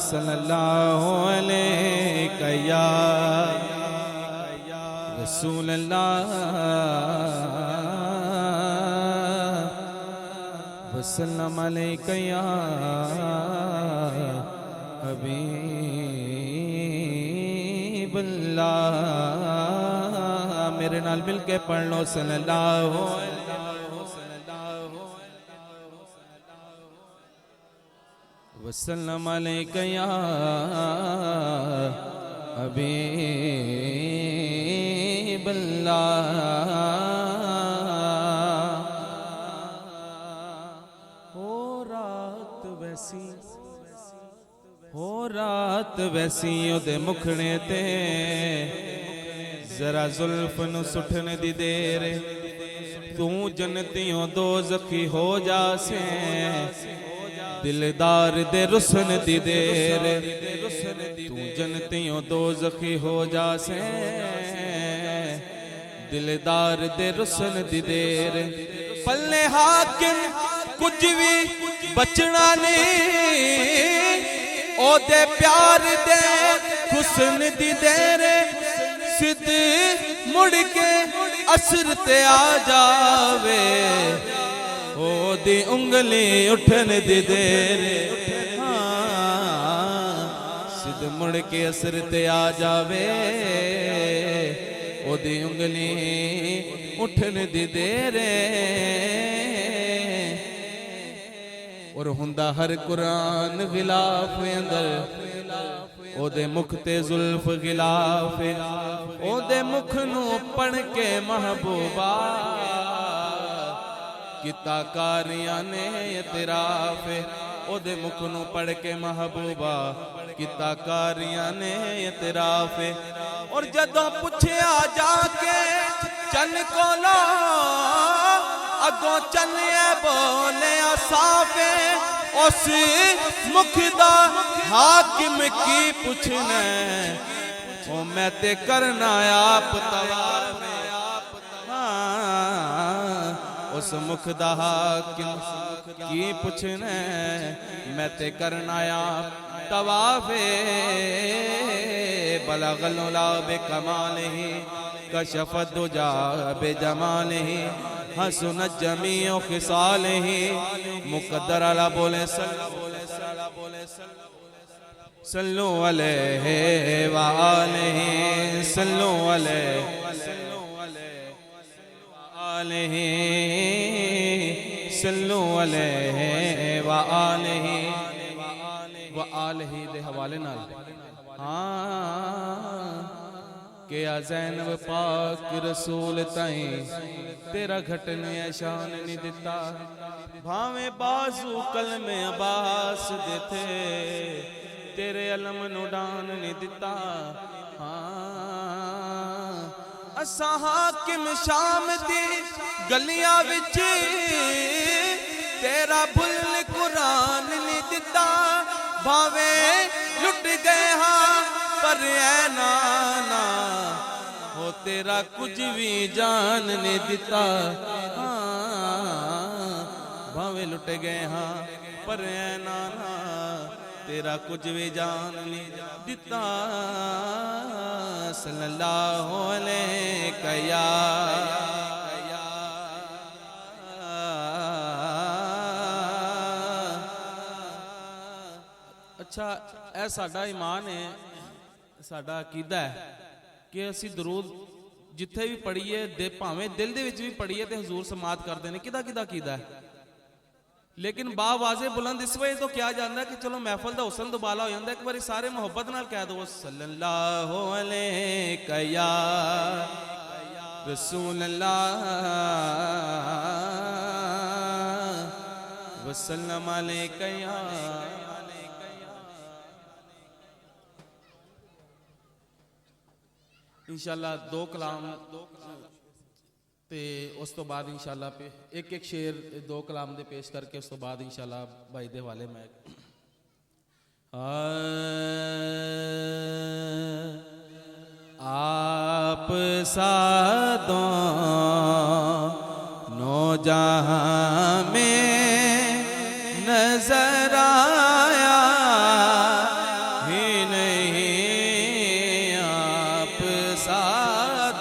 सल्लल्लाहु अलैका या रसूल अल्लाह वसल्लम अलैका या हबीब अल्लाह। मेरे नाल मिल के पढ़ लो सल्लल्लाहु वसल्लम अलैका या हबीब अल्लाह। हो रात वैसी ओदे मुखड़े ते जरा जुल्फ नु सुठने दी देर तू जन्नतियों दो ज़खी हो जासे दिलदार दे रुसन दी देर तू जन्नतियों दो ज़खी हो जासे दिलदार दे रुसन दी देर पल्ले हाकिम कुछ भी बचना नहीं ओदे प्यार दे हुस्न दी देर सिद्ध मुड़ के असर ते आ जावे ओदी उंगली उठन दी देर सिद्ध मुड़ के असर ते आ जावे ओदी उंगली उठन दी देर और हुंदा हर कुरान गिलाफ अंदर ओदे मुख ते जुल्फ गिलाफ ओदे मुख नू पढ़ के महबूबा किता कारियां ने इतराफ ओदे मुख नू पढ़ के महबूबा किता कारियां ने इतराफ और जदों पुछया जाके चन कोला अगों चलिए बोले साफे उस मुखदा हाकिम की पूछने ओ मैं ते करना आप तवाफ उस मुखदा हाकिम की पूछने मैं ते करना आप तवाफे बलगल उला बेकमालिही कशफत दुजा बेजमालिही हसनत जमीओ खिसालिही मुक़द्दर अला बोले सल्लु अलैहि व आलिही सल्लु अलैहि सल्लु अलैहि व आलिही दे हवाले नाल के आ ज़ैनब पाक रसूल ताई तेरा घटने शान नहीं दिता भावे बाजू कलमे अब्बास देते तेरे अलम नु डान नहीं दिता असा हाकिम शाम दी गलियां विच तेरा भुल कुरान नहीं दिता भावे लुट गए हाँ पर ऐ नाना हो तेरा कुछ भी जान ने दिता भावे लुट गए हाँ पर ऐ नाना तेरा कुछ भी जान ने दिता सल्लल्लाहु अलैका या अच्छा ऐ साडा ईमान है साडा अकीदा है कि असी दरूद जिथे भी पढ़िए भावें दिल दे विच भी पढ़िए तो हजूर समात करते हैं किदा किदा कीदा है लेकिन बावाजे बुलंद इस वजह तो क्या जाता है कि चलो महफल का हुसन दुबाला हो जाता है एक बार सारे मोहब्बत नाल कह दो सल्लल्लाहु अलैका या रसूल अल्लाह वसल्लम अलैका या इंशाअल्लाह दो कलाम ते उस तो बाद इंशाअल्लाह पे एक एक शेर दो कलाम दे पेश करके उस तो बाद इंशाअल्लाह भाई दे हवाले मैं दोनों जहां में नजर आया ही नहीं, आप सा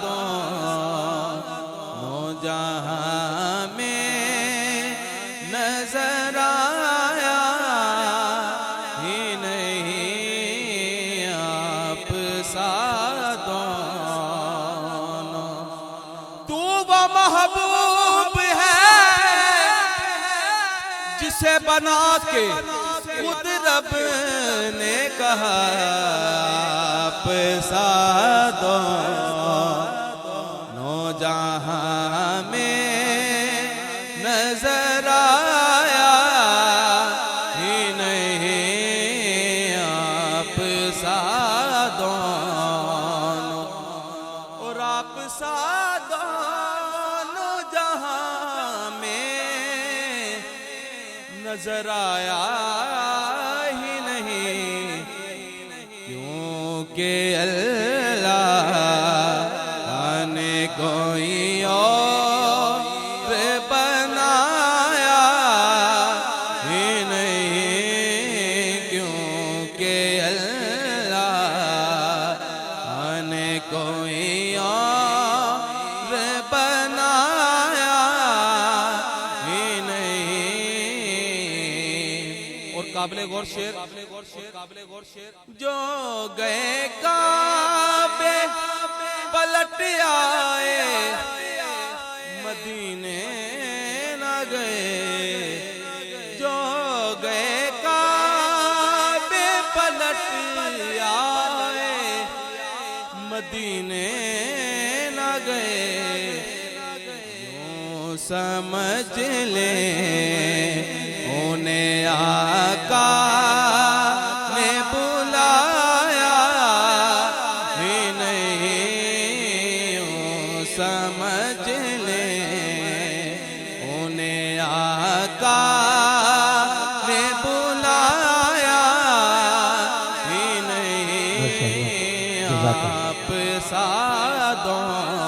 दोनों जहां में नजर आया ही नहीं, आप सा दोनों। तू वो महबूब है जिसे बना के खुद रब ने कहा, आप सा दोनों जहां में नजर आया ही नहीं, आप सा दोनों। और आप सा दोनों जहां में नजर आया ही नहीं, क्योंकि अल्लाह ने कोई और बनाया ही नहीं, क्योंकि अल्लाह ने कोई और बनाया ही नहीं। और काबिले गौर शेर, जो गए काबे पलट आए, मदीने न गए। जो गए काबे पलट आए, मदीने न गए। यूं समझ ले उन्हें आका ने बुलाया ही नहीं, यूं समझ ले उन्हें आका ने बुलाया ही नहीं, आप सा दोनों।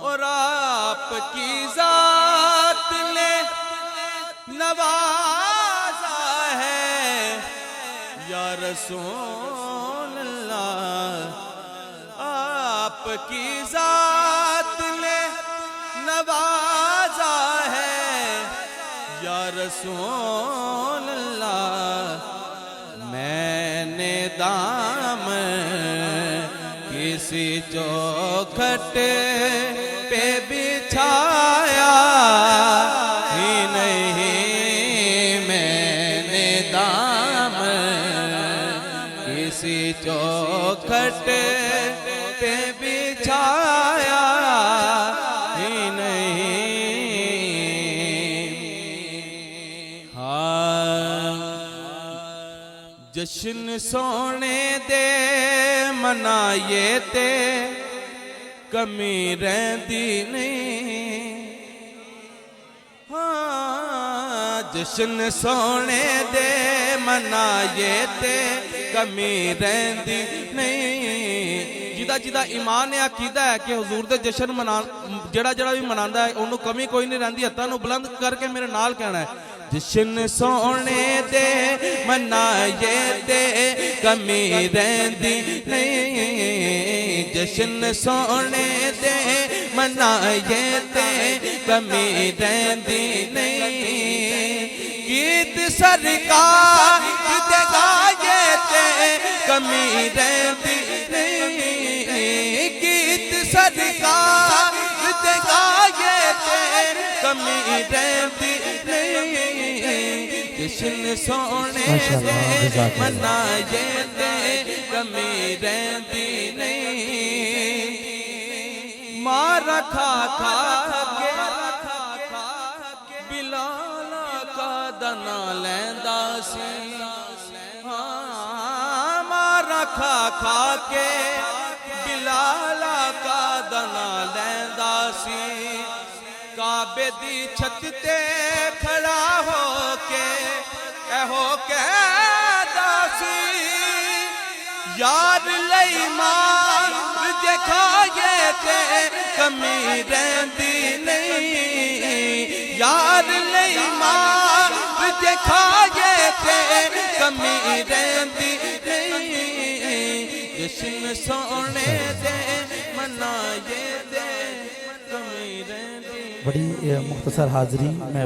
और आपकी जात ने नवाजा है या रसूल अल्लाह, आपकी जात ने नवाजा है या रसूल अल्लाह। मैंने दाम किसी चौखट पे बिछाया ही नहीं, मैंने दाम किसी चौखट पे बिछाया ही नहीं। हाँ, जश्न सोने दे मनाए ते कमी रहती नहीं। हाँ, जश्न सोने दे मनाए ते कमी रहती नहीं। जिदा जिदा ईमान है, अकीदा है कि हुजूर दे जश्न मना जड़ा जड़ा भी मनांदा है उन्होंने कमी कोई नहीं रहती। हत्थां नूं बुलंद करके मेरे नाल कहना है, जश्न सोने दे मनाए ते कमी रहती नहीं। जश्न सोने दे मनाए ते कमी रहती नहीं। गीत सरकार दे गाए ते कमी रहती नहीं। गीत सरकार दे गाए ते कमी रहती नहीं। जश्न सोने दे मनाए ते कमी रहती नहीं। मार खा खा के बिलाल का दना लैंदा सी। हाँ, मार खा खा के बिलाल का दना लैंदा सी। काबे दी छत ते खड़ा हो के कहदा सी, یار لئی مار جے کھائے تے کمی رہندی نہیں، یار لئی مار جے کھائے تے کمی رہندی نہیں، جشن سونے دے منائے دے کمی رہندی۔ بڑی مختصر حاضری میں